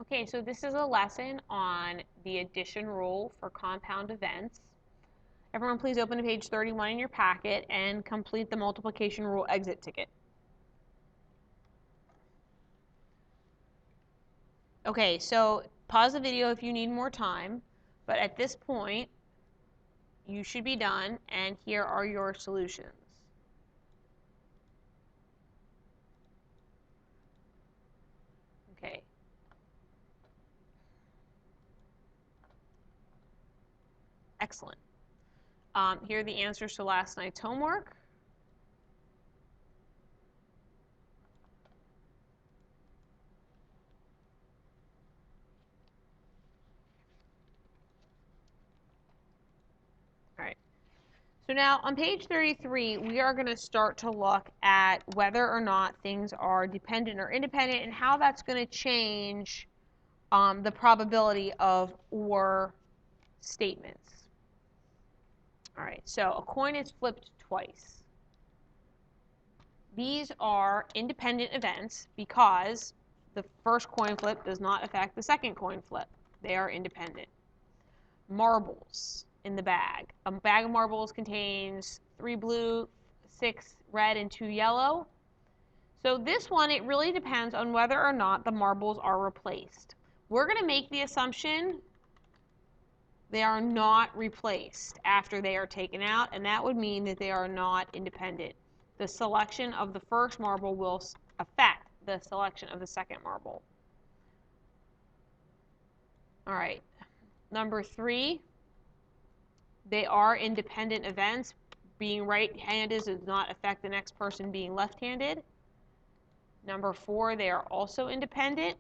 Okay, so this is a lesson on the addition rule for compound events. Everyone please open to page 31 in your packet and complete the multiplication rule exit ticket. Okay, so pause the video if you need more time, but at this point, you should be done, and here are your solutions. Okay. Excellent. Here are the answers to last night's homework. All right. So now on page 33, we are going to start to look at whether or not things are dependent or independent and how that's going to change the probability of or statements. All right, so a coin is flipped twice. These are independent events because the first coin flip does not affect the second coin flip. They are independent. Marbles in the bag. A bag of marbles contains 3 blue, 6 red, and 2 yellow. So this one, it really depends on whether or not the marbles are replaced. We're going to make the assumption they are not replaced after they are taken out, and that would mean that they are not independent. The selection of the first marble will affect the selection of the second marble. All right, number 3, they are independent events. Being right-handed does not affect the next person being left-handed. Number 4, they are also independent.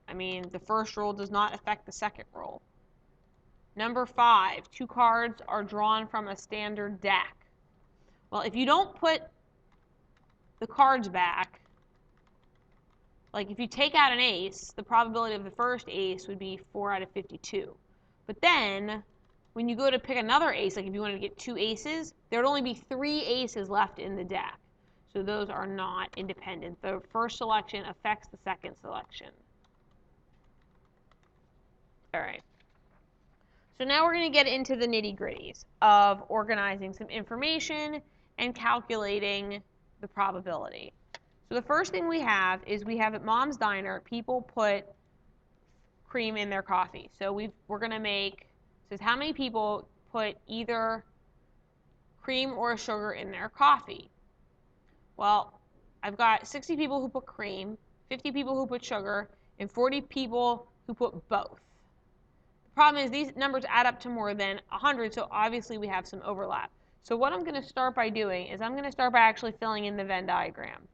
I mean, the first rule does not affect the second rule. Number 5, 2 cards are drawn from a standard deck. Well, if you don't put the cards back, like if you take out an ace, the probability of the first ace would be 4 out of 52. But then, when you go to pick another ace, like if you wanted to get 2 aces, there would only be 3 aces left in the deck. So those are not independent. The first selection affects the second selection. All right. So now we're going to get into the nitty-gritties of organizing some information and calculating the probability. So the first thing we have is we have at Mom's Diner, people put cream in their coffee. So we're going to make, says how many people put either cream or sugar in their coffee. Well, I've got 60 people who put cream, 50 people who put sugar, and 40 people who put both. The problem is these numbers add up to more than 100, so obviously we have some overlap. So what I'm going to start by doing is I'm going to start by actually filling in the Venn diagram.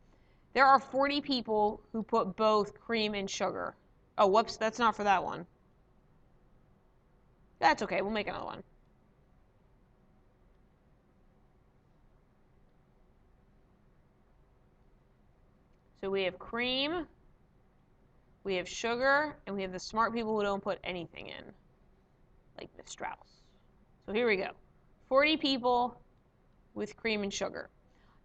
There are 40 people who put both cream and sugar. Oh, whoops, that's not for that one. That's okay, we'll make another one. So we have cream, we have sugar, and we have the smart people who don't put anything in, like Miss Strauss. So here we go. 40 people with cream and sugar.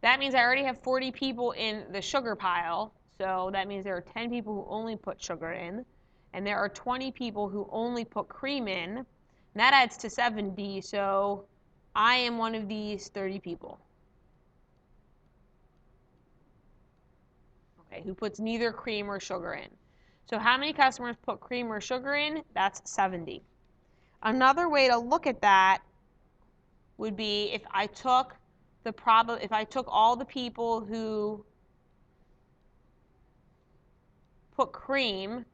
That means I already have 40 people in the sugar pile, so that means there are 10 people who only put sugar in, and there are 20 people who only put cream in, and that adds to 70, so I am one of these 30 people. Okay, who puts neither cream or sugar in. So how many customers put cream or sugar in? That's 70. Another way to look at that would be if I took all the people who put cream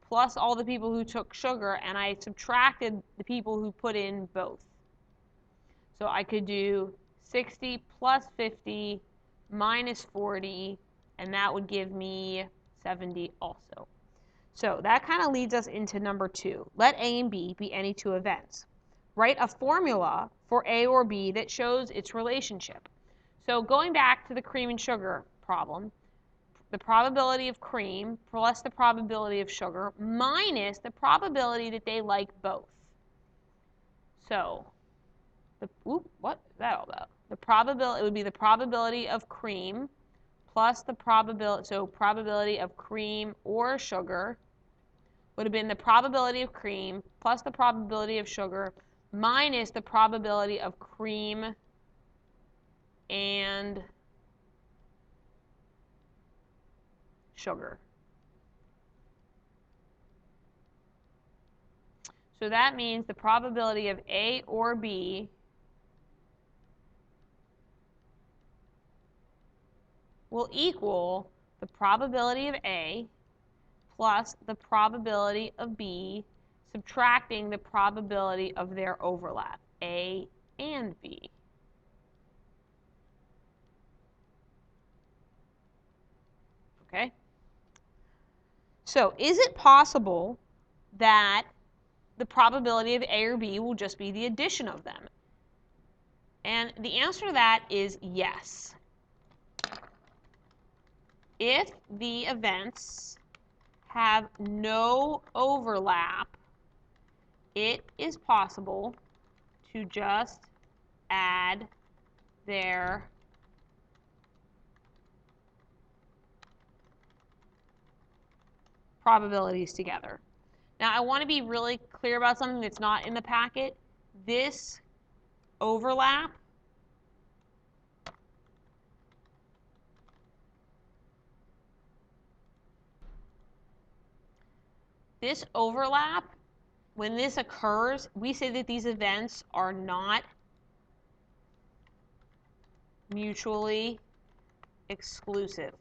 plus all the people who took sugar, and I subtracted the people who put in both. So I could do 60 plus 50 minus 40, and that would give me 70 also. So that kind of leads us into number 2. Let A and B be any 2 events. Write a formula for A or B that shows its relationship. So going back to the cream and sugar problem, the probability of cream plus the probability of sugar minus the probability that they like both. So, what is that all about? The probability, it would be the probability of cream plus the probability of cream or sugar would have been the probability of cream plus the probability of sugar minus the probability of cream and sugar. So that means the probability of A or B will equal the probability of A plus the probability of B, subtracting the probability of their overlap, A and B. Okay? So is it possible that the probability of A or B will just be the addition of them? And the answer to that is yes. If the events have no overlap, it is possible to just add their probabilities together. Now, I want to be really clear about something that's not in the packet. This overlap when this occurs, we say that these events are not mutually exclusive.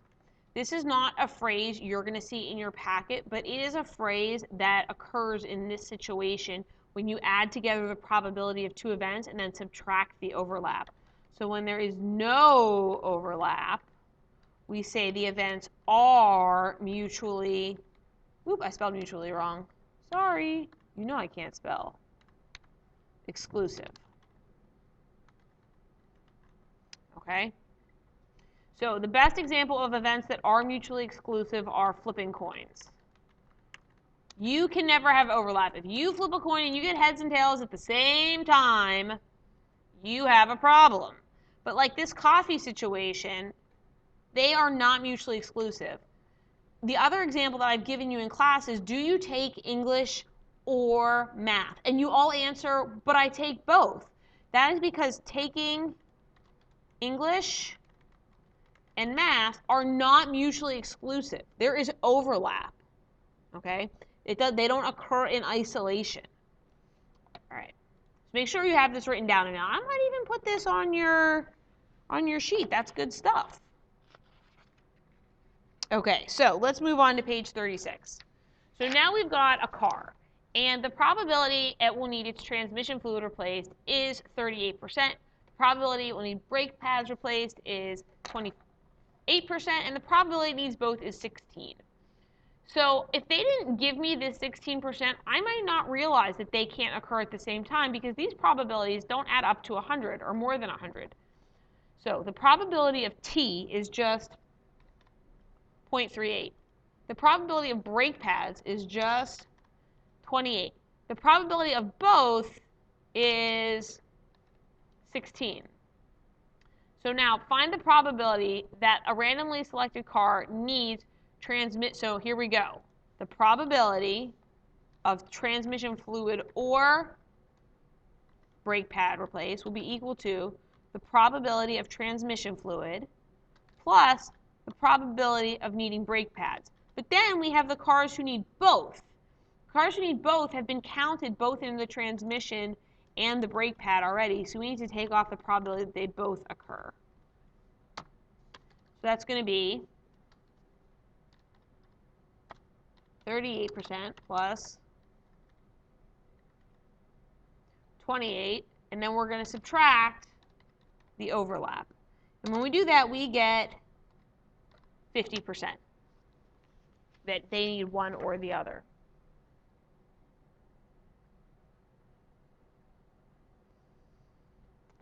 This is not a phrase you're going to see in your packet, but it is a phrase that occurs in this situation when you add together the probability of two events and then subtract the overlap. So when there is no overlap, we say the events are mutually, I spelled mutually wrong. Sorry, you know I can't spell. Exclusive. Okay? So the best example of events that are mutually exclusive are flipping coins. You can never have overlap. If you flip a coin and you get heads and tails at the same time, you have a problem. But like this coffee situation, they are not mutually exclusive. The other example that I've given you in class is, do you take English or math? And you all answer, but I take both. That is because taking English and math are not mutually exclusive. There is overlap, okay? They don't occur in isolation. All right, so make sure you have this written down. And now I might even put this on your sheet. That's good stuff. Okay, so let's move on to page 36. So now we've got a car, and the probability it will need its transmission fluid replaced is 38%. The probability it will need brake pads replaced is 28%, and the probability it needs both is 16. So if they didn't give me this 16%, I might not realize that they can't occur at the same time because these probabilities don't add up to 100 or more than 100. So the probability of T is just 0.38. The probability of brake pads is just 28. The probability of both is 16. So now find the probability that a randomly selected car needs transmit. So here we go. The probability of transmission fluid or brake pad replaced will be equal to the probability of transmission fluid plus the probability of needing brake pads. But then we have the cars who need both. Cars who need both have been counted both in the transmission and the brake pad already, so we need to take off the probability that they both occur. So that's going to be 38% plus 28, and then we're going to subtract the overlap. And when we do that, we get 50%, that they need one or the other.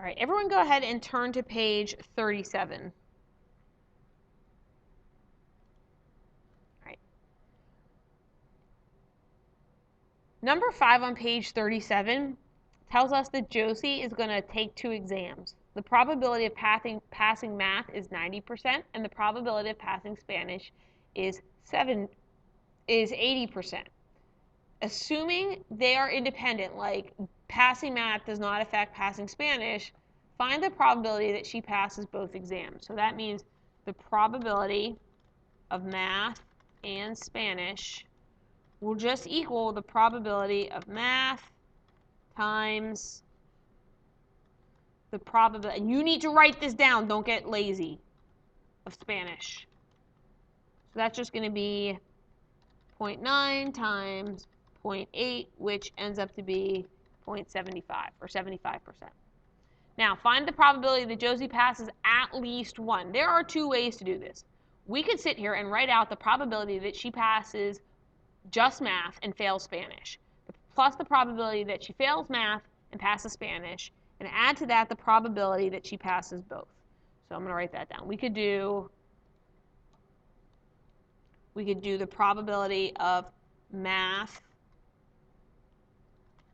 All right, everyone go ahead and turn to page 37. All right. Number 5 on page 37 tells us that Josie is going to take 2 exams. The probability of passing math is 90%, and the probability of passing Spanish is 80%. assuming they are independent, like passing math does not affect passing Spanish, find the probability that she passes both exams. So that means the probability of math and Spanish will just equal the probability of math times the probability, and you need to write this down, don't get lazy, of Spanish. So that's just going to be 0.9 times 0.8, which ends up to be 0.75, or 75%. Now, find the probability that Josie passes at least one. There are two ways to do this. We could sit here and write out the probability that she passes just math and fails Spanish, plus the probability that she fails math and passes Spanish, and add to that the probability that she passes both. So I'm going to write that down. We could do the probability of math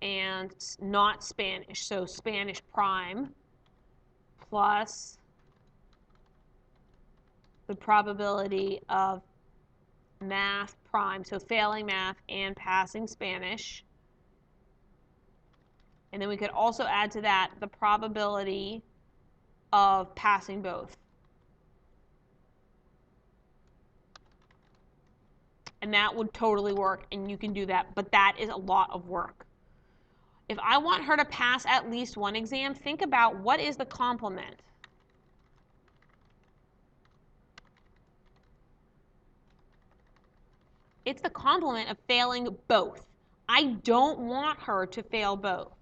and not Spanish, so Spanish prime, plus the probability of math prime, so failing math and passing Spanish. And then we could also add to that the probability of passing both. And that would totally work, and you can do that, but that is a lot of work. If I want her to pass at least one exam, think about what is the complement. It's the complement of failing both. I don't want her to fail both.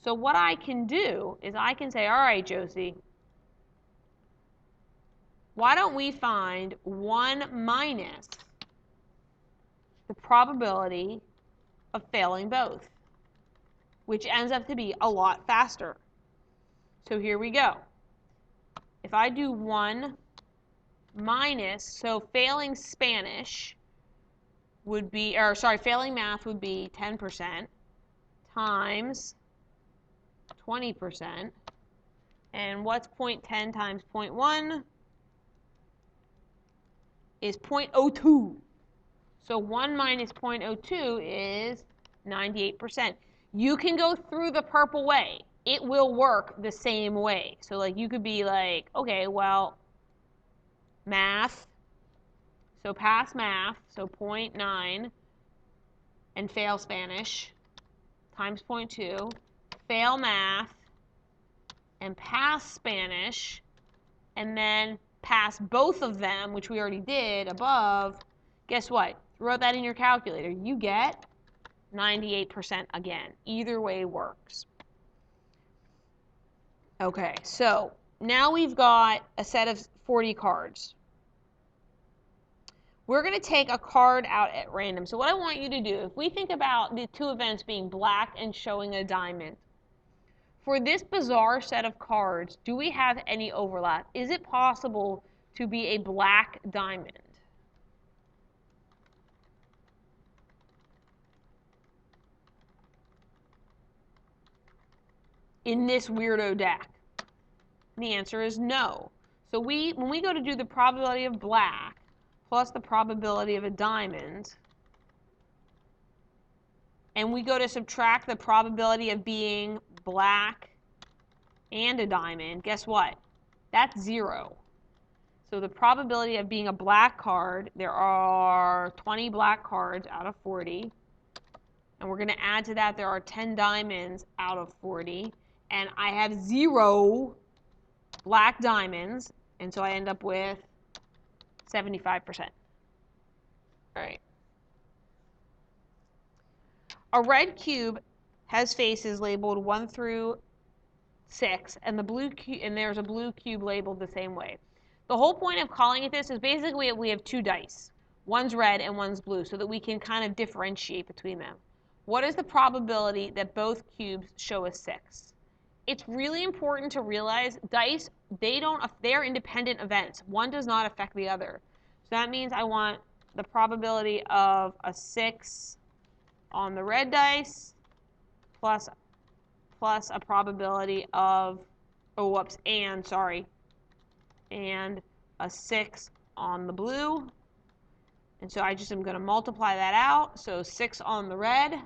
So what I can do is I can say, all right, Josie, why don't we find 1 minus the probability of failing both, which ends up to be a lot faster. So here we go. If I do 1 minus, so failing Spanish would be, or sorry, failing math would be 10% times 20%. And what's 0.10 times 0.1 is 0.02. So 1 minus 0.02 is 98%. You can go through the purple way. It will work the same way. So like you could be like, okay, well, math, so pass math, so 0.9, and fail Spanish, times 0.2, fail math, and pass Spanish, and then pass both of them, which we already did above. Guess what? Wrote that in your calculator. You get 98% again. Either way works. Okay, so now we've got a set of 40 cards. We're going to take a card out at random. So what I want you to do, if we think about the two events being black and showing a diamond, for this bizarre set of cards, do we have any overlap? Is it possible to be a black diamond? In this weirdo deck? And the answer is no. So when we go to do the probability of black plus the probability of a diamond, and we go to subtract the probability of being black and a diamond, guess what? That's 0. So the probability of being a black card, there are 20 black cards out of 40. And we're going to add to that, there are 10 diamonds out of 40. And I have 0 black diamonds, and so I end up with 75%. All right. A red cube has faces labeled 1 through 6, and there's a blue cube labeled the same way. The whole point of calling it this is basically we have 2 dice. One's red and one's blue, so that we can kind of differentiate between them. What is the probability that both cubes show a 6? It's really important to realize dice, they're independent events. One does not affect the other. So that means I want the probability of a 6 on the red dice plus a probability of, and a 6 on the blue. And so I just am going to multiply that out. So 6 on the red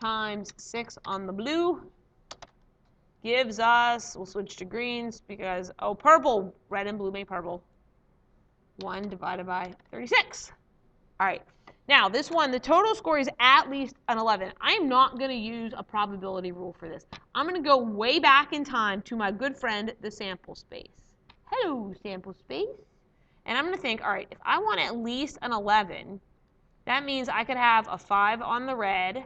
times 6 on the blue gives us, we'll switch to greens because, oh, purple, red and blue make purple. 1 divided by 36. All right. Now, this one, the total score is at least an 11. I'm not going to use a probability rule for this. I'm going to go way back in time to my good friend, the sample space. Hello, sample space. And I'm going to think, all right, if I want at least an 11, that means I could have a 5 on the red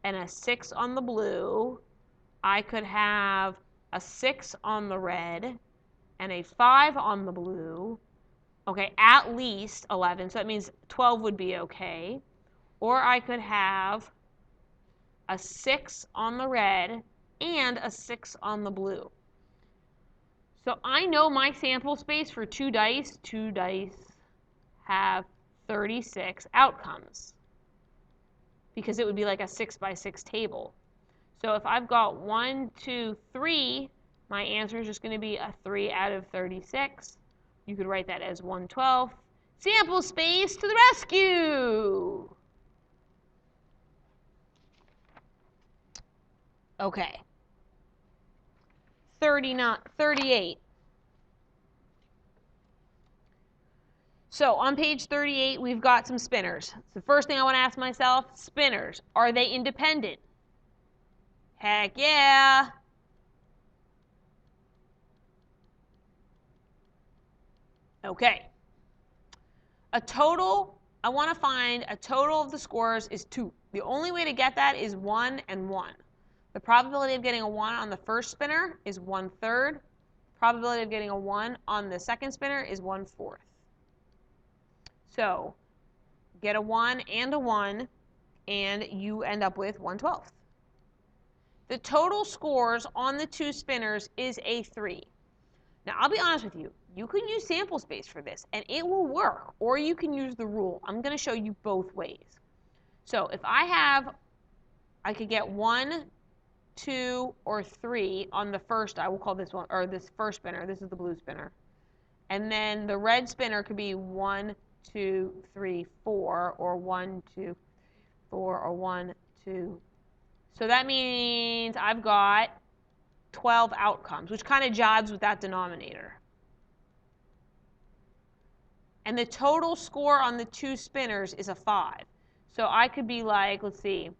and a 6 on the blue. I could have a 6 on the red and a 5 on the blue. Okay, at least 11, so that means 12 would be okay. Or I could have a 6 on the red and a 6 on the blue. So I know my sample space for 2 dice. 2 dice have 36 outcomes because it would be like a 6 by 6 table. So if I've got 1, 2, 3, my answer is just going to be a 3 out of 36. You could write that as 112. Sample space to the rescue! Okay. 38. So on page 38, we've got some spinners. So the first thing I want to ask myself, spinners, are they independent? Heck yeah! Okay. A total, I want to find a total of the scores is 2. The only way to get that is 1 and 1. The probability of getting a 1 on the first spinner is 1/3. Probability of getting a 1 on the second spinner is 1/4. So get a 1 and a 1, and you end up with 1/12. The total scores on the 2 spinners is a 3. Now, I'll be honest with you. You can use sample space for this, and it will work, or you can use the rule. I'm going to show you both ways. So if I could get 1, 2, or 3 on the first, I will call this one, or this first spinner. This is the blue spinner. And then the red spinner could be 1, 2, 3, 4, or 1, 2, 4, or 1, 2. So that means I've got 12 outcomes, which kind of jibes with that denominator. And the total score on the 2 spinners is a 5. So I could be like, let's see,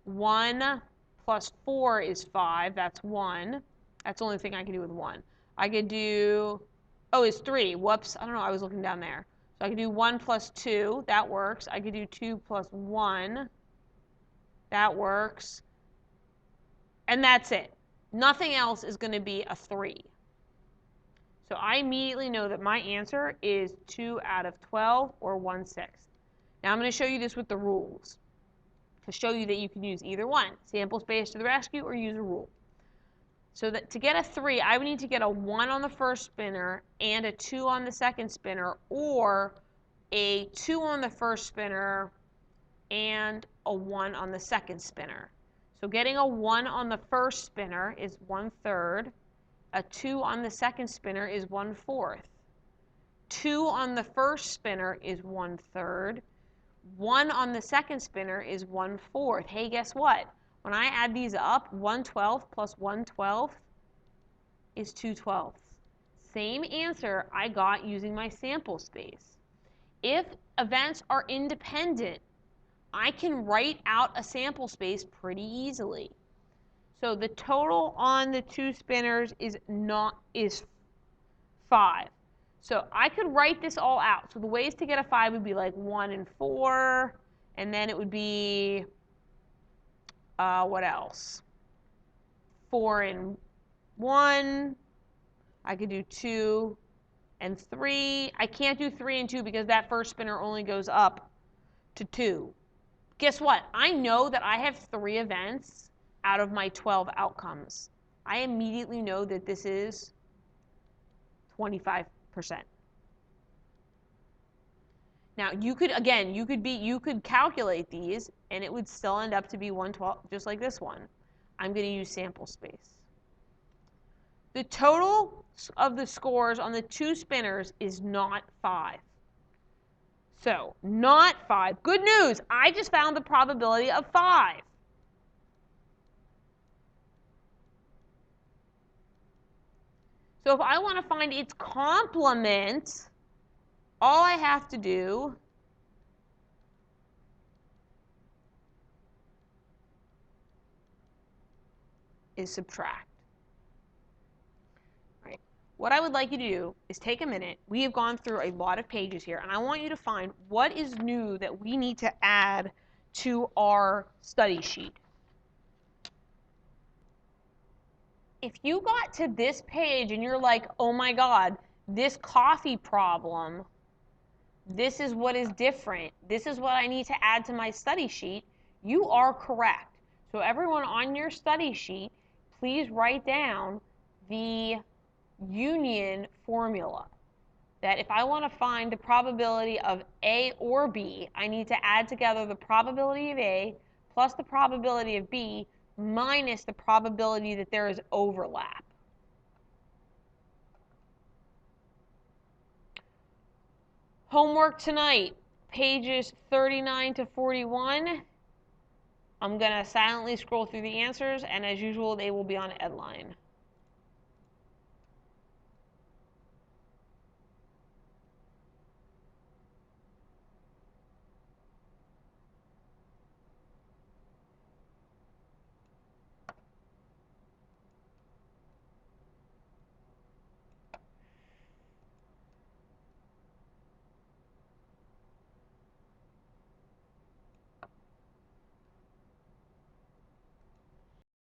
1 plus 4 is 5. That's 1. That's the only thing I can do with 1. I could do, oh, it's 3. Whoops. I don't know. I was looking down there. So I could do 1 plus 2. That works. I could do 2 plus 1. That works. And that's it. Nothing else is going to be a 3. So I immediately know that my answer is 2 out of 12, or 1/6. Now I'm going to show you this with the rules to show you that you can use either one, sample space to the rescue, or use a rule. So that to get a 3, I would need to get a 1 on the first spinner and a 2 on the second spinner, or a 2 on the first spinner and a 1 on the second spinner. So getting a 1 on the first spinner is 1/3. A 2 on the second spinner is 1/4. 2 on the first spinner is 1/3. 1 on the second spinner is 1/4. Hey, guess what? When I add these up, 1/12 plus 1/12 is 2/12. Same answer I got using my sample space. If events are independent, I can write out a sample space pretty easily. So the total on the 2 spinners is 5. So I could write this all out. So the ways to get a 5 would be like 1 and 4, and then it would be, what else? 4 and 1. I could do 2 and 3. I can't do 3 and 2 because that first spinner only goes up to 2. Guess what? I know that I have 3 events out of my 12 outcomes. I immediately know that this is 25%. Now you could, again, you could calculate these and it would still end up to be 1/12, just like this one. I'm going to use sample space. The total of the scores on the 2 spinners is not 5. So, not 5. Good news, I just found the probability of 5. So if I want to find its complement, all I have to do is subtract. Right. What I would like you to do is take a minute. We have gone through a lot of pages here, and I want you to find what is new that we need to add to our study sheet. If you got to this page and you're like, oh my God, this coffee problem, this is what is different, this is what I need to add to my study sheet, you are correct. So everyone on your study sheet, please write down the union formula. That if I want to find the probability of A or B, I need to add together the probability of A plus the probability of B minus the probability that there is overlap. Homework tonight, pages 39 to 41. I'm going to silently scroll through the answers, and as usual, they will be on Edline.